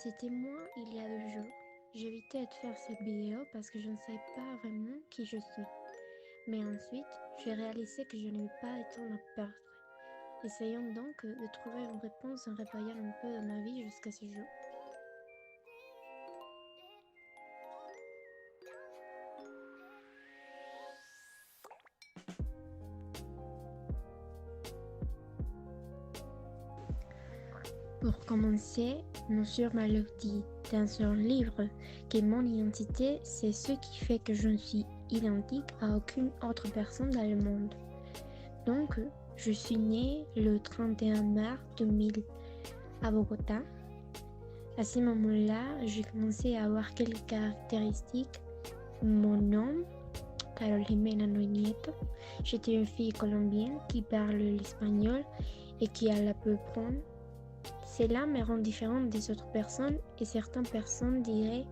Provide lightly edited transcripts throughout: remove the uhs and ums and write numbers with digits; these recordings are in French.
C'était moi il y a 2 jours. J'évitais de faire cette vidéo parce que je ne savais pas vraiment qui je suis. Mais ensuite, j'ai réalisé que je n'aimais pas être la perdre. Essayons donc de trouver une réponse en revoyant un peu de ma vie jusqu'à ce jour. Pour commencer, Monsieur Malloc dit dans un livre que mon identité, c'est ce qui fait que je ne suis identique à aucune autre personne dans le monde. Donc, je suis née le 31 mars 2000 à Bogota. À ce moment-là, j'ai commencé à avoir quelques caractéristiques. Mon nom, Carol Jimena Noy Nieto. J'étais une fille colombienne qui parle l'espagnol et qui a la peu prendre. Cela me rend différente des autres personnes et certaines personnes diraient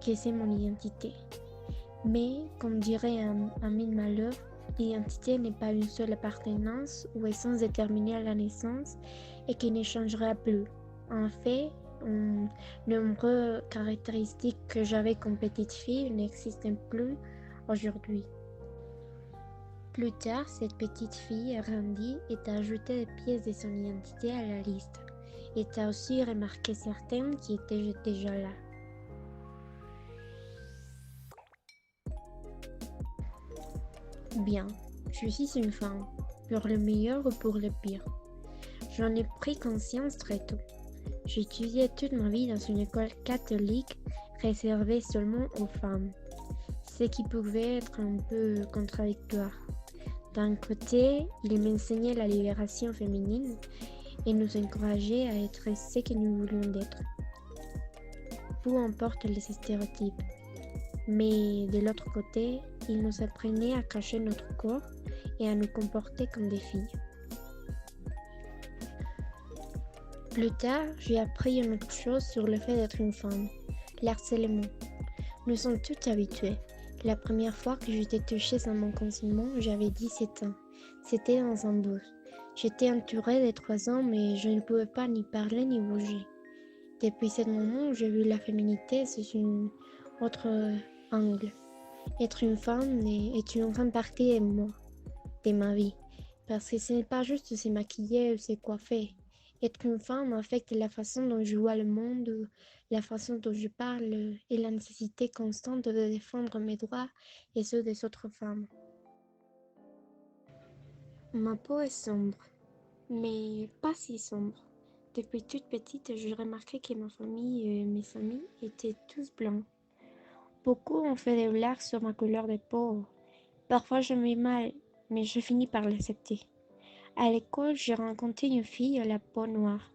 que c'est mon identité. Mais, comme dirait Amin Malouf, l'identité n'est pas une seule appartenance ou essence déterminée à la naissance et qui ne changera plus. En fait, nombreuses caractéristiques que j'avais comme petite fille n'existent plus aujourd'hui. Plus tard, cette petite fille a grandi et a ajouté des pièces de son identité à la liste. Et a aussi remarqué certaines qui étaient déjà là. Bien, je suis une femme, pour le meilleur ou pour le pire. J'en ai pris conscience très tôt. J'ai étudié toute ma vie dans une école catholique réservée seulement aux femmes, ce qui pouvait être un peu contradictoire. D'un côté, il m'enseignait la libération féminine et nous encourageait à être ce que nous voulions être, peu importe les stéréotypes. Mais de l'autre côté, il nous apprenait à cacher notre corps et à nous comporter comme des filles. Plus tard, j'ai appris une autre chose sur le fait d'être une femme, l'harcèlement. Nous sommes tous habitués. La première fois que j'étais touchée sans mon consentement, j'avais 17 ans. C'était dans un bus. J'étais entourée de 3 hommes mais je ne pouvais pas ni parler ni bouger. Depuis ce moment, j'ai vu la féminité sous un autre angle. Être une femme est une grande partie de moi, de ma vie. Parce que ce n'est pas juste se maquiller ou se coiffer. Être une femme affecte la façon dont je vois le monde, la façon dont je parle et la nécessité constante de défendre mes droits et ceux des autres femmes. Ma peau est sombre, mais pas si sombre. Depuis toute petite, je remarquais que ma famille et mes amis étaient tous blancs. Beaucoup ont fait des blagues sur ma couleur de peau. Parfois je me mal, mais je finis par l'accepter. À l'école, j'ai rencontré une fille à la peau noire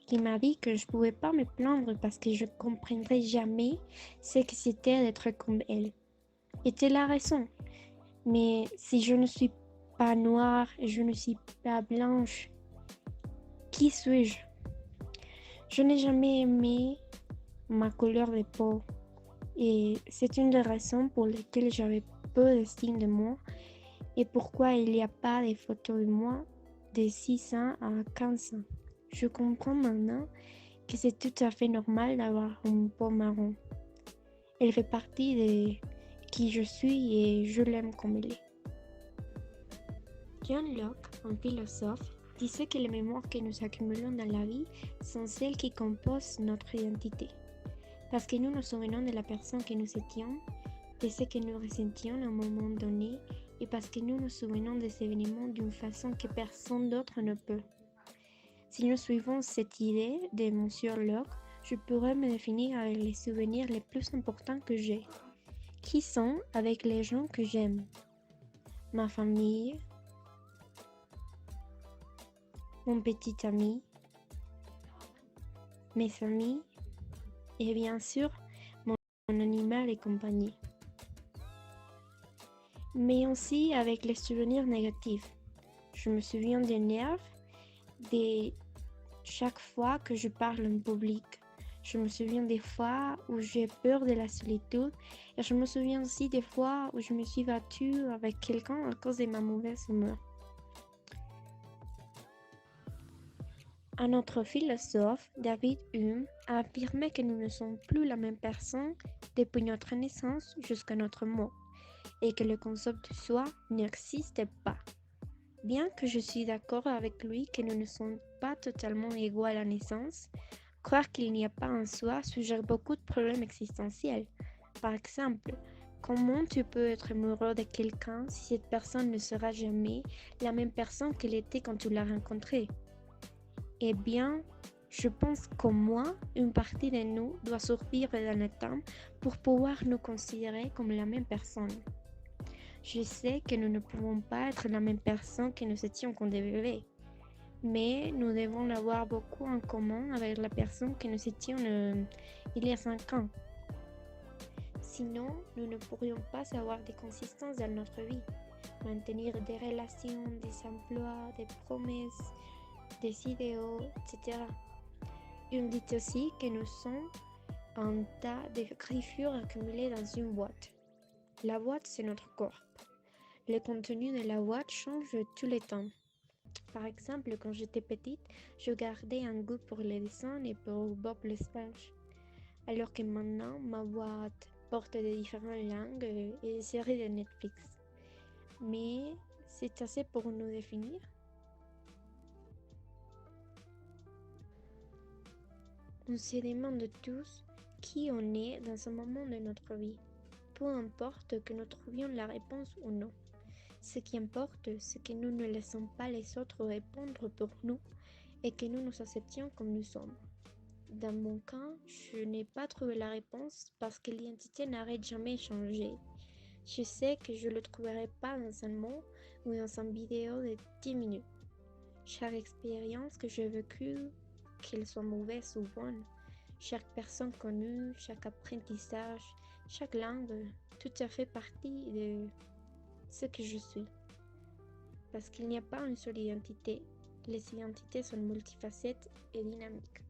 qui m'a dit que je ne pouvais pas me plaindre parce que je ne comprendrais jamais ce que c'était d'être comme elle. Et elle a raison. Mais si je ne suis pas noire et je ne suis pas blanche, qui suis-je? Je n'ai jamais aimé ma couleur de peau et c'est une des raisons pour lesquelles j'avais peu d'estime de moi et pourquoi il n'y a pas de photos de moi de 6 ans à 15 ans. Je comprends maintenant que c'est tout à fait normal d'avoir une peau marron. Elle fait partie de qui je suis et je l'aime comme elle est. John Locke, un philosophe, disait que les mémoires que nous accumulons dans la vie sont celles qui composent notre identité. Parce que nous nous souvenons de la personne que nous étions, de ce que nous ressentions à un moment donné, et parce que nous nous souvenons des événements d'une façon que personne d'autre ne peut. Si nous suivons cette idée de Monsieur Locke, je pourrais me définir avec les souvenirs les plus importants que j'ai, qui sont avec les gens que j'aime, ma famille, mon petit ami, mes amis et bien sûr mon animal et compagnie. Mais aussi avec les souvenirs négatifs. Je me souviens des nerfs de chaque fois que je parle en public. Je me souviens des fois où j'ai peur de la solitude et je me souviens aussi des fois où je me suis battue avec quelqu'un à cause de ma mauvaise humeur. Un autre philosophe, David Hume, a affirmé que nous ne sommes plus la même personne depuis notre naissance jusqu'à notre mort et que le concept de soi n'existe pas. Bien que je suis d'accord avec lui que nous ne sommes pas totalement égaux à la naissance, croire qu'il n'y a pas un soi suggère beaucoup de problèmes existentiels. Par exemple, comment tu peux être amoureux de quelqu'un si cette personne ne sera jamais la même personne qu'elle était quand tu l'as rencontrée? Eh bien, je pense qu'au moins une partie de nous doit survivre dans le temps pour pouvoir nous considérer comme la même personne. Je sais que nous ne pouvons pas être la même personne que nous étions quand des bébés, mais nous devons avoir beaucoup en commun avec la personne que nous étions il y a 5 ans. Sinon, nous ne pourrions pas avoir des consistances dans notre vie, maintenir des relations, des emplois, des promesses, des idéaux, etc. On dit aussi que nous sommes un tas de griffures accumulées dans une boîte. La boîte, c'est notre corps. Le contenu de la boîte change tout le temps. Par exemple, quand j'étais petite, je gardais un goût pour les dessins et pour Bob l'Esponge. Alors que maintenant, ma boîte porte de différentes langues et des séries de Netflix. Mais c'est assez pour nous définir. On se demande tous qui on est dans un moment de notre vie, peu importe que nous trouvions la réponse ou non. Ce qui importe, c'est que nous ne laissons pas les autres répondre pour nous et que nous nous acceptions comme nous sommes. Dans mon cas, je n'ai pas trouvé la réponse parce que l'identité n'arrête jamais de changer. Je sais que je ne le trouverai pas dans un mot ou dans une vidéo de 10 minutes. Chaque expérience que j'ai vécue, qu'elle soit mauvaise ou bonne, chaque personne connue, chaque apprentissage, chaque langue, tout a fait partie de ce que je suis. Parce qu'il n'y a pas une seule identité, les identités sont multifacettes et dynamiques.